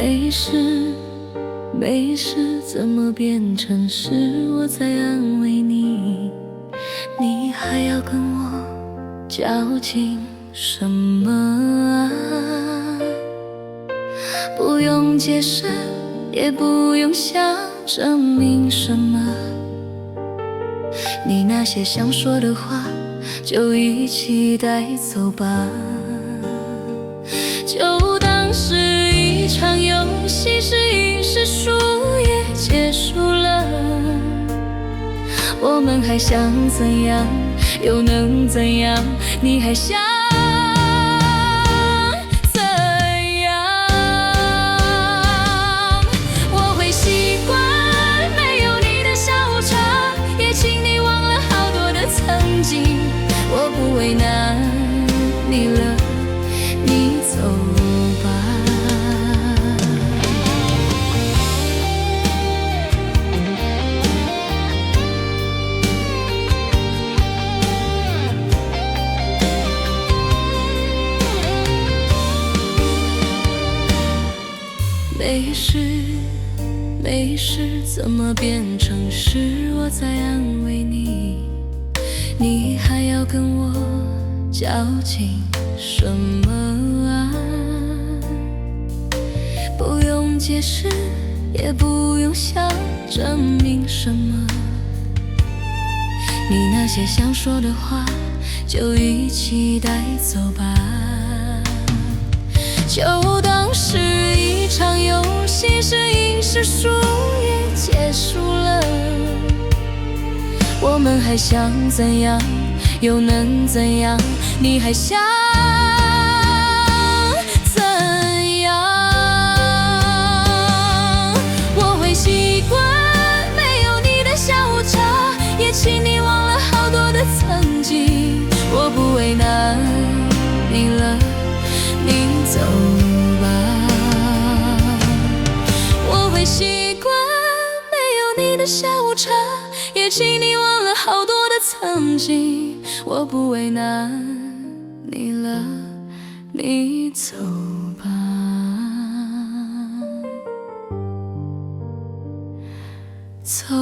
没事，没事，怎么变成是我在安慰你？你还要跟我较劲什么啊？不用解释，也不用想证明什么，你那些想说的话，就一起带走吧。就当是一场游戏，是赢是输也结束了。我们还想怎样，又能怎样？你还想怎样？我会习惯没有你的下午茶，也请你忘了好多的曾经。我不为难你了，你走吧。没事，没事，怎么变成是我在安慰你？你还要跟我较劲什么啊？不用解释，也不用想证明什么，你那些想说的话，就一起带走吧。就当是一场游戏，是赢是输也结束了。我们还想怎样，又能怎样？你还想怎样？我会习惯没有你的下午茶，也请你忘了好多的曾经。我不为难你了，你走吧。我会习惯没有你的下午茶，也请你忘了好多的曾经。我不为难你了，你走吧，走